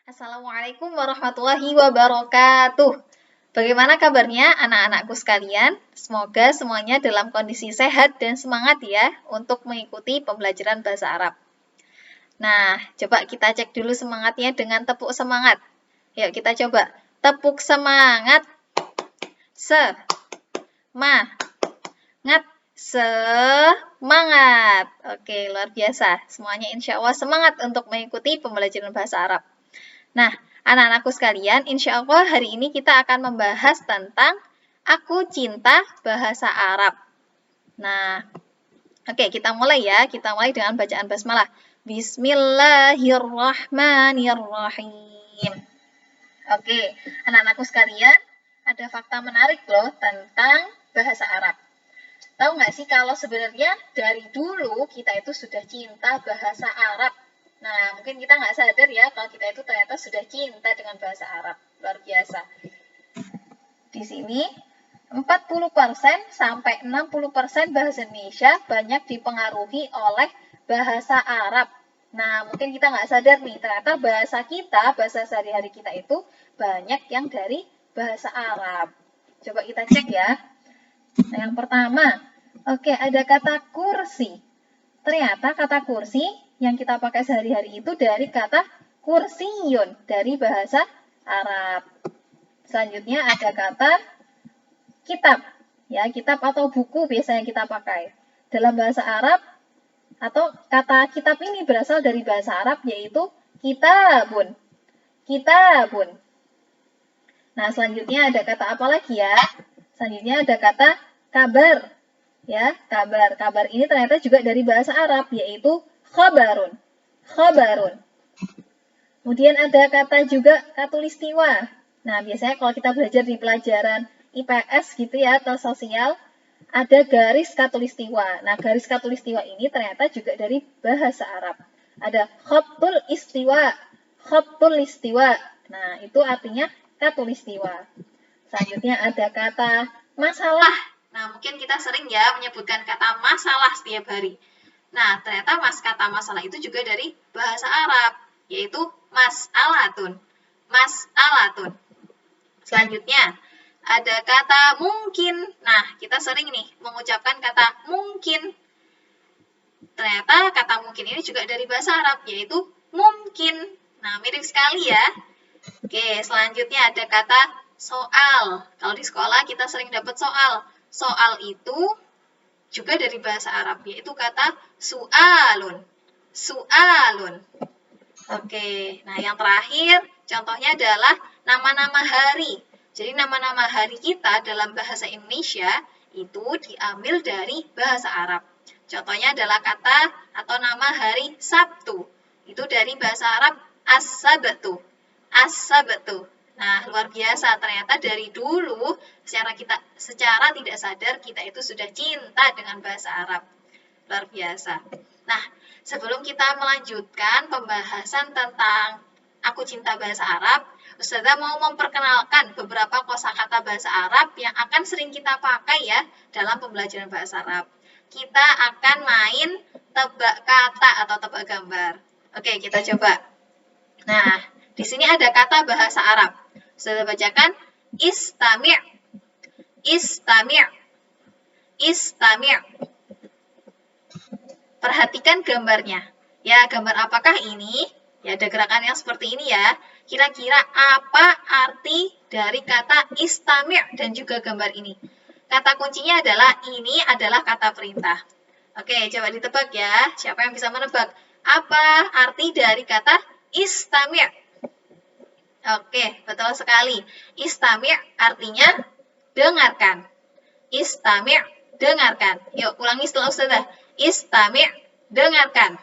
Assalamualaikum warahmatullahi wabarakatuh. Bagaimana kabarnya anak-anakku sekalian? Semoga semuanya dalam kondisi sehat dan semangat ya untuk mengikuti pembelajaran bahasa Arab. Nah, coba kita cek dulu semangatnya dengan tepuk semangat. Yuk kita coba. Tepuk semangat. Semangat. Semangat. Oke, luar biasa. Semuanya insya Allah semangat untuk mengikuti pembelajaran bahasa Arab. Nah, anak-anakku sekalian, insya Allah hari ini kita akan membahas tentang Aku Cinta Bahasa Arab. Nah, oke, kita mulai ya. Kita mulai dengan bacaan basmalah. Bismillahirrahmanirrahim. Oke, anak-anakku sekalian, ada fakta menarik loh tentang bahasa Arab. Tahu nggak sih kalau sebenarnya dari dulu kita itu sudah cinta bahasa Arab. Nah, mungkin kita nggak sadar ya kalau kita itu ternyata sudah cinta dengan bahasa Arab. Luar biasa. Di sini 40% sampai 60% bahasa Indonesia banyak dipengaruhi oleh bahasa Arab. Nah, mungkin kita nggak sadar nih, ternyata bahasa kita, bahasa sehari-hari kita itu banyak yang dari bahasa Arab. Coba kita cek ya. Nah, yang pertama, oke, ada kata kursi. Ternyata kata kursi yang kita pakai sehari-hari itu dari kata kursiyun, dari bahasa Arab. Selanjutnya ada kata kitab. Ya, kitab atau buku biasanya kita pakai. Dalam bahasa Arab, atau kata kitab ini berasal dari bahasa Arab, yaitu kitabun. Kitabun. Nah, selanjutnya ada kata apa lagi ya? Selanjutnya ada kata kabar. Ya, kabar. Kabar ini ternyata juga dari bahasa Arab, yaitu khabarun. Khabarun. Kemudian ada kata juga katulistiwa. Nah, biasanya kalau kita belajar di pelajaran IPS gitu ya, atau sosial, ada garis katulistiwa. Nah, garis katulistiwa ini ternyata juga dari bahasa Arab. Ada khatul istiwa, khatul istiwa. Nah, itu artinya katulistiwa. Selanjutnya ada kata masalah. Nah, mungkin kita sering ya menyebutkan kata masalah setiap hari. Nah, ternyata kata masalah itu juga dari bahasa Arab, yaitu mas'alatun. Mas'alatun. Selanjutnya, ada kata mungkin. Nah, kita sering nih mengucapkan kata mungkin. Ternyata kata mungkin ini juga dari bahasa Arab, yaitu mungkin. Nah, mirip sekali ya. Oke, selanjutnya ada kata soal. Kalau di sekolah kita sering dapat soal. Soal itu juga dari bahasa Arab, yaitu kata su'alun. Su'alun. Oke, nah yang terakhir contohnya adalah nama-nama hari. Jadi nama-nama hari kita dalam bahasa Indonesia itu diambil dari bahasa Arab. Contohnya adalah kata atau nama hari Sabtu. Itu dari bahasa Arab as-sabtu. As-sabtu. Nah, luar biasa. Ternyata dari dulu secara tidak sadar kita itu sudah cinta dengan bahasa Arab. Luar biasa. Nah, sebelum kita melanjutkan pembahasan tentang Aku Cinta Bahasa Arab, Ustazah mau memperkenalkan beberapa kosakata bahasa Arab yang akan sering kita pakai ya dalam pembelajaran bahasa Arab. Kita akan main tebak kata atau tebak gambar. Oke, kita coba. Nah, di sini ada kata bahasa Arab. Sudah bacakan istami'. Istami'. Istami'. Perhatikan gambarnya. Ya, gambar apakah ini? Ya, ada gerakan yang seperti ini ya. Kira-kira apa arti dari kata istami' dan juga gambar ini? Kata kuncinya adalah ini adalah kata perintah. Oke, coba ditebak ya. Siapa yang bisa menebak? Apa arti dari kata istami'? Oke, betul sekali. Istami' artinya dengarkan. Istami', dengarkan. Yuk, ulangi setelah Ustazah. Istami', dengarkan.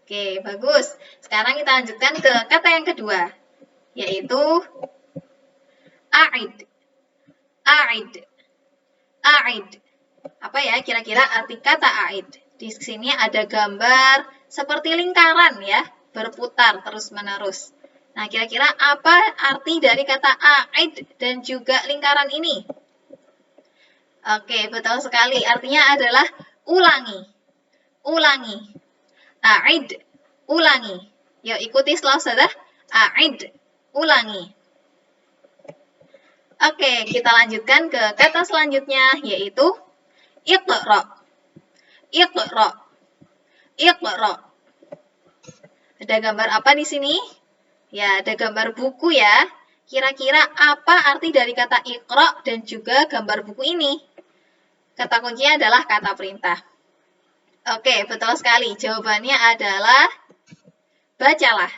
Oke, bagus. Sekarang kita lanjutkan ke kata yang kedua, yaitu a'id. A'id. A'id. Apa ya kira-kira arti kata a'id? Di sini ada gambar seperti lingkaran ya, berputar terus-menerus. Nah, kira-kira apa arti dari kata a'id dan juga lingkaran ini? Oke, betul sekali. Artinya adalah ulangi. Ulangi. A'id, ulangi. Yuk ikuti setelah Ustazah. A'id. Ulangi. Oke, kita lanjutkan ke kata selanjutnya, yaitu iqra. Iqra. Iqra. Ada gambar apa di sini? Ya, ada gambar buku ya. Kira-kira apa arti dari kata iqra dan juga gambar buku ini? Kata kuncinya adalah kata perintah. Oke, betul sekali. Jawabannya adalah bacalah.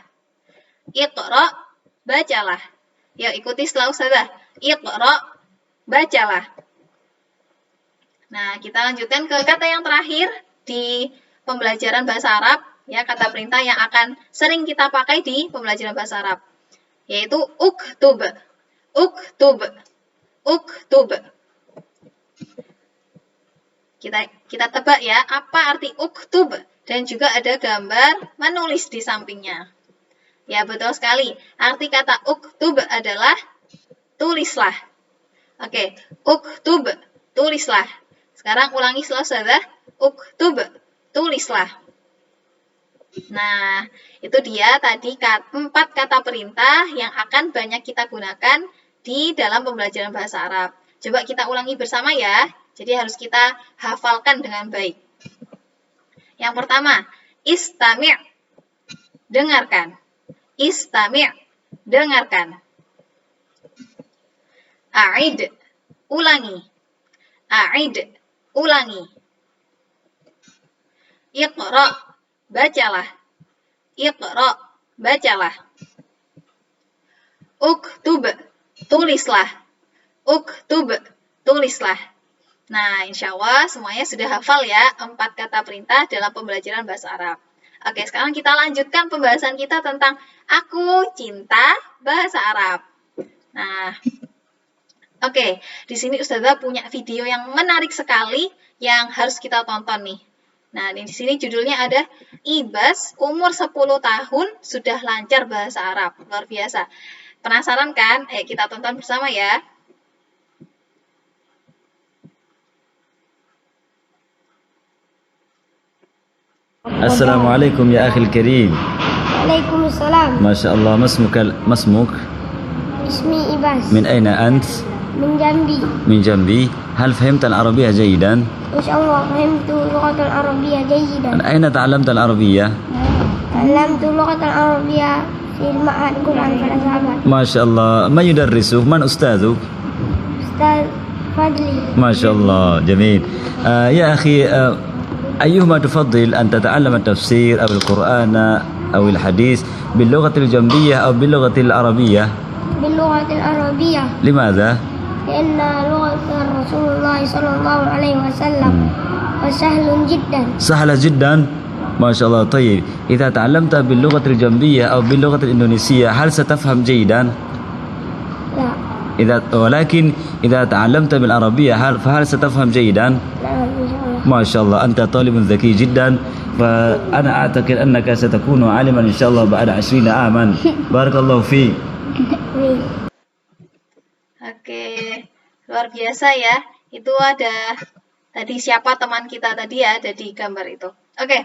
Iqra, bacalah. Yuk ikuti setelah Ustazah. Iqra, bacalah. Nah, kita lanjutkan ke kata yang terakhir di pembelajaran bahasa Arab, ya, kata perintah yang akan sering kita pakai di pembelajaran bahasa Arab, yaitu uktub. Uktub. Uktub. Kita tebak ya, apa arti uktub, dan juga ada gambar menulis di sampingnya. Ya, betul sekali. Arti kata uktub adalah tulislah. Oke, uktub, tulislah. Sekarang ulangi setelah Ustazah. Uktub, tulislah. Nah, itu dia tadi 4 kata perintah yang akan banyak kita gunakan di dalam pembelajaran bahasa Arab. Coba kita ulangi bersama ya. Jadi harus kita hafalkan dengan baik. Yang pertama, istami', dengarkan. Istami', dengarkan. A'id, ulangi. A'id, ulangi. Iqra, bacalah. Iqra, bacalah. Uktub, tulislah. Uktub, tulislah. Nah, insya Allah semuanya sudah hafal ya 4 kata perintah dalam pembelajaran bahasa Arab. Oke, sekarang kita lanjutkan pembahasan kita tentang aku cinta bahasa Arab. Nah, oke, di sini Ustazah punya video yang menarik sekali yang harus kita tonton nih. Nah, di sini judulnya ada Ibas umur 10 tahun sudah lancar bahasa Arab. Luar biasa. Penasaran kan? Ayo kita tonton bersama ya. Assalamualaikum ya akhil karim. Waalaikumsalam. ما شاء الله ما اسمك اسمي إباس من أين أنت من جنبي. من جنبي هل فهمت العربية جيدا ما شاء الله فهمت اللغة العربية جيدا. من أين تعلمت العربية تعلمت اللغة العربية في المعهد القرآن فالأصحاب. ما شاء الله من يدرسك من أستاذك أستاذ فضلي. ما شاء الله جميل يا أخي أيهما تفضل أن تتعلم التفسير أو القرآن أو الحديث باللغة الجنبية أو باللغة العربية باللغة العربية. لماذا لأن لغة رسول الله صلى الله عليه وسلم وسهل جدا. سهلة جدا ما شاء الله. طيب إذا تعلمت باللغة الجنبية أو باللغة الإندونيسية هل ستفهم جيدا لا. ولكن إذا تعلمت بالعربية فهل ستفهم جيدا نعم إن شاء الله. ما شاء الله أنت طالب ذكي جدا فأنا أعتقد أنك ستكون عالما إن شاء الله بعد 20 عاما بارك الله فيك. Oke, luar biasa ya. Itu ada tadi siapa teman kita tadi ya, ada di gambar itu. Oke,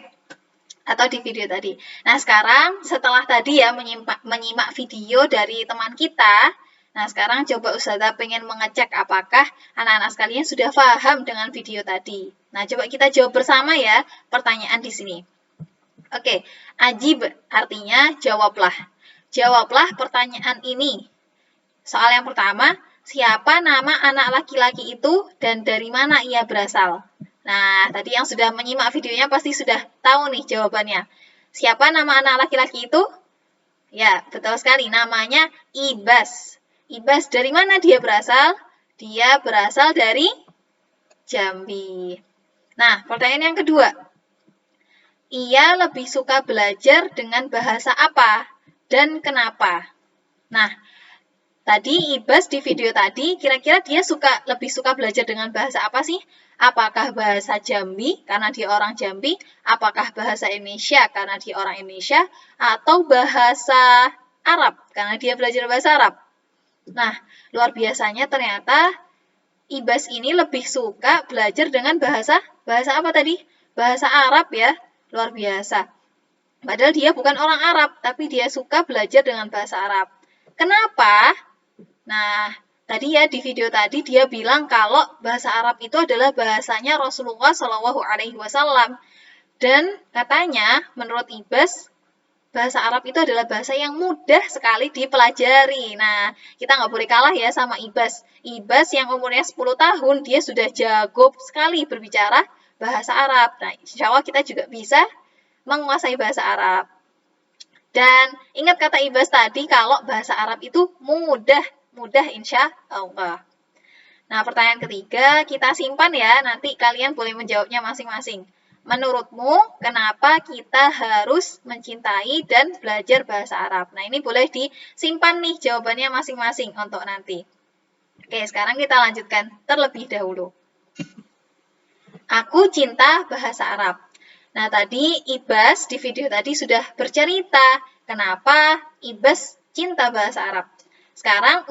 atau di video tadi. Nah, sekarang setelah tadi ya menyimak video dari teman kita, nah sekarang coba Ustazah pengen mengecek apakah anak-anak sekalian sudah paham dengan video tadi. Nah, coba kita jawab bersama ya pertanyaan di sini. Oke, ajib artinya jawablah. Jawablah pertanyaan ini. Soal yang pertama, siapa nama anak laki-laki itu dan dari mana ia berasal? Nah, tadi yang sudah menyimak videonya pasti sudah tahu nih jawabannya. Siapa nama anak laki-laki itu? Ya, betul sekali. Namanya Ibas. Ibas dari mana dia berasal? Dia berasal dari Jambi. Nah, pertanyaan yang kedua. Ia lebih suka belajar dengan bahasa apa dan kenapa? Nah, tadi Ibas di video tadi, kira-kira dia lebih suka belajar dengan bahasa apa sih? Apakah bahasa Jambi, karena dia orang Jambi? Apakah bahasa Indonesia, karena dia orang Indonesia? Atau bahasa Arab, karena dia belajar bahasa Arab? Nah, luar biasanya ternyata Ibas ini lebih suka belajar dengan bahasa apa tadi? Bahasa Arab ya, luar biasa. Padahal dia bukan orang Arab, tapi dia suka belajar dengan bahasa Arab. Kenapa? Nah, tadi ya di video tadi dia bilang kalau bahasa Arab itu adalah bahasanya Rasulullah Shallallahu Alaihi Wasallam. Dan katanya menurut Ibas, bahasa Arab itu adalah bahasa yang mudah sekali dipelajari. Nah, kita nggak boleh kalah ya sama Ibas. Ibas yang umurnya 10 tahun, dia sudah jago sekali berbicara bahasa Arab. Nah, insya Allah kita juga bisa menguasai bahasa Arab. Dan ingat kata Ibas tadi kalau bahasa Arab itu mudah insya Allah. Nah, pertanyaan ketiga kita simpan ya, nanti kalian boleh menjawabnya masing-masing. Menurutmu, kenapa kita harus mencintai dan belajar bahasa Arab? Nah, ini boleh disimpan nih jawabannya masing-masing untuk nanti. Oke, sekarang kita lanjutkan terlebih dahulu. Aku cinta bahasa Arab. Nah, tadi Ibas di video tadi sudah bercerita kenapa Ibas cinta bahasa Arab. Sekarang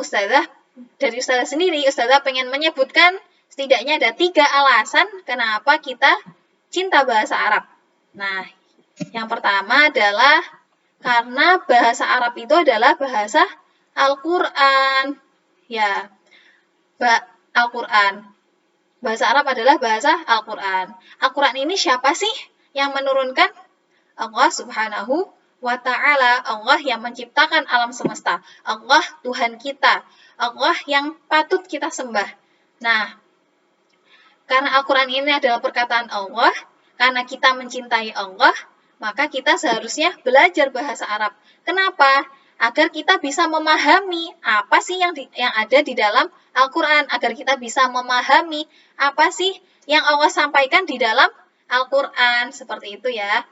dari Ustazah sendiri, Ustazah pengen menyebutkan setidaknya ada 3 alasan kenapa kita cinta bahasa Arab. Nah, yang pertama adalah karena bahasa Arab itu adalah bahasa Al-Quran. Ya, Al-Quran. Bahasa Arab adalah bahasa Al-Quran. Al-Quran ini siapa sih yang menurunkan? Allah Subhanahu wa Ta'ala. Allah yang menciptakan alam semesta. Allah Tuhan kita. Allah yang patut kita sembah. Nah, karena Al-Quran ini adalah perkataan Allah, karena kita mencintai Allah, maka kita seharusnya belajar bahasa Arab. Kenapa? Agar kita bisa memahami apa sih yang ada di dalam Al-Quran, agar kita bisa memahami apa sih yang Allah sampaikan di dalam Al-Quran, seperti itu ya.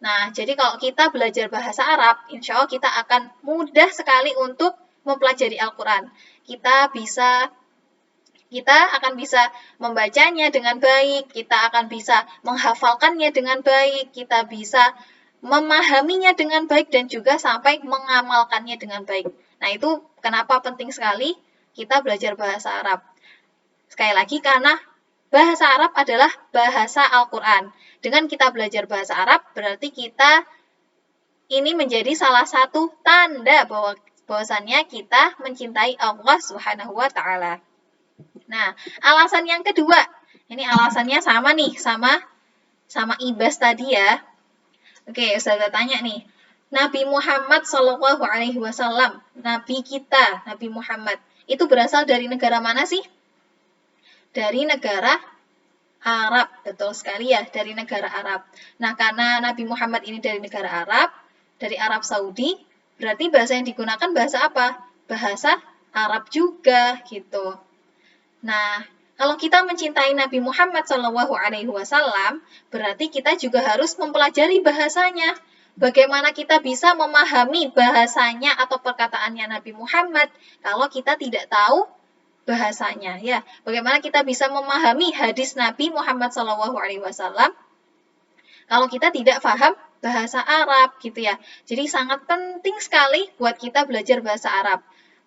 Nah, jadi kalau kita belajar bahasa Arab, insya Allah kita akan mudah sekali untuk mempelajari Al-Quran. Kita akan bisa membacanya dengan baik, kita akan bisa menghafalkannya dengan baik, kita bisa memahaminya dengan baik dan juga sampai mengamalkannya dengan baik. Nah, itu kenapa penting sekali kita belajar bahasa Arab. Sekali lagi, karena bahasa Arab adalah bahasa Al-Quran. Dengan kita belajar bahasa Arab, berarti kita ini menjadi salah satu tanda bahwasannya kita mencintai Allah Subhanahu wa Ta'ala. Nah, alasan yang kedua, ini alasannya sama nih, sama Ibas tadi ya. Oke, Ustazah tanya nih, Nabi Muhammad Shallallahu Alaihi Wasallam, Nabi kita, Nabi Muhammad, itu berasal dari negara mana sih? Dari negara Arab, betul sekali ya, dari negara Arab. Nah, karena Nabi Muhammad ini dari negara Arab, dari Arab Saudi, berarti bahasa yang digunakan bahasa apa? Bahasa Arab juga, gitu. Nah, kalau kita mencintai Nabi Muhammad SAW, berarti kita juga harus mempelajari bahasanya. Bagaimana kita bisa memahami bahasanya atau perkataannya Nabi Muhammad kalau kita tidak tahu bahasanya? Ya, bagaimana kita bisa memahami hadis Nabi Muhammad SAW kalau kita tidak paham bahasa Arab, gitu ya. Jadi sangat penting sekali buat kita belajar bahasa Arab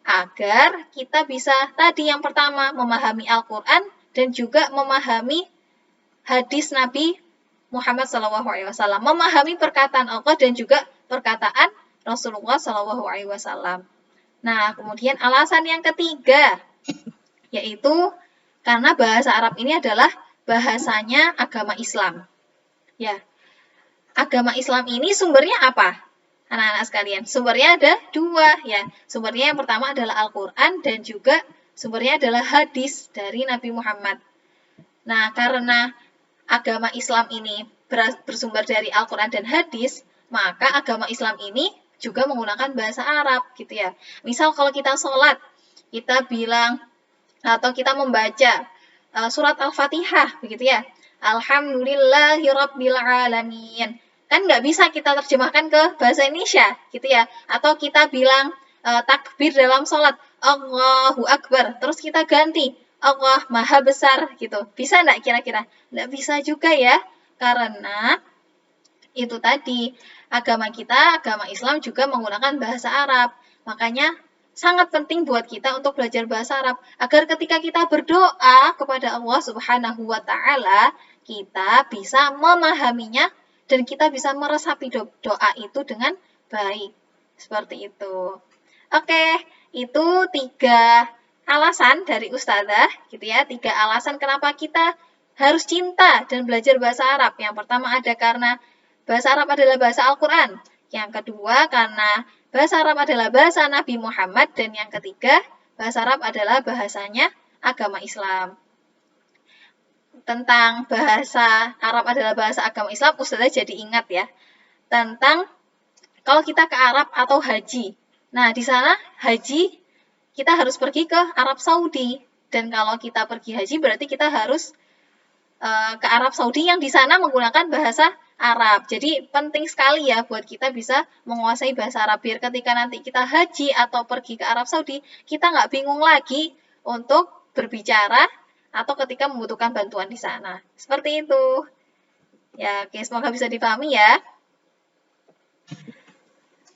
agar kita bisa tadi yang pertama memahami Al-Quran dan juga memahami hadis Nabi Muhammad SAW, memahami perkataan Allah dan juga perkataan Rasulullah SAW. Nah, kemudian alasan yang ketiga, yaitu karena bahasa Arab ini adalah bahasanya agama Islam. Ya, agama Islam ini sumbernya apa? Anak-anak sekalian, sumbernya ada 2 ya. Sumbernya yang pertama adalah Al-Quran dan juga sumbernya adalah hadis dari Nabi Muhammad. Nah, karena agama Islam ini bersumber dari Al-Quran dan hadis, maka agama Islam ini juga menggunakan bahasa Arab, gitu ya. Misal kalau kita sholat, kita bilang atau kita membaca surat Al-Fatihah, begitu ya. Alhamdulillahirrabbilalamin. Kan nggak bisa kita terjemahkan ke bahasa Indonesia, gitu ya. Atau kita bilang takbir dalam sholat, Allahu Akbar. Terus kita ganti, Allah Maha Besar, gitu. Bisa nggak kira-kira? Nggak bisa juga ya. Karena itu tadi, agama kita, agama Islam juga menggunakan bahasa Arab. Makanya sangat penting buat kita untuk belajar bahasa Arab. Agar ketika kita berdoa kepada Allah Subhanahu wa Ta'ala, kita bisa memahaminya dan kita bisa meresapi doa itu dengan baik. Seperti itu. Oke, itu 3 alasan dari Ustazah, gitu ya. 3 alasan kenapa kita harus cinta dan belajar bahasa Arab. Yang pertama ada karena bahasa Arab adalah bahasa Al-Quran. Yang kedua karena bahasa Arab adalah bahasa Nabi Muhammad. Dan yang ketiga, bahasa Arab adalah bahasanya agama Islam. Tentang bahasa Arab adalah bahasa agama Islam, Ustazah jadi ingat ya. Tentang kalau kita ke Arab atau haji. Nah, di sana haji kita harus pergi ke Arab Saudi. Dan kalau kita pergi haji berarti kita harus ke Arab Saudi yang di sana menggunakan bahasa Arab. Jadi penting sekali ya buat kita bisa menguasai bahasa Arab. Biar ketika nanti kita haji atau pergi ke Arab Saudi, kita nggak bingung lagi untuk berbicara atau ketika membutuhkan bantuan di sana. Seperti itu. Ya, oke, semoga bisa dipahami ya.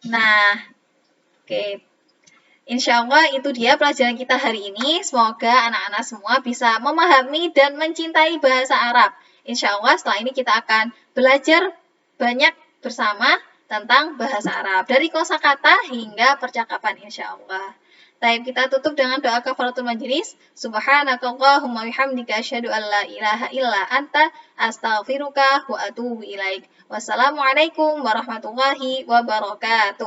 Nah, oke. Insya Allah itu dia pelajaran kita hari ini. Semoga anak-anak semua bisa memahami dan mencintai bahasa Arab. Insya Allah setelah ini kita akan belajar banyak bersama tentang bahasa Arab. Dari kosakata hingga percakapan insya Allah. Baik, kita tutup dengan doa kafaratul majlis. Subhanakallahumma wihamdika asyhadu an la ilaha illa anta astaghfiruka wa atubu ilaik. Wassalamualaikum warahmatullahi wabarakatuh.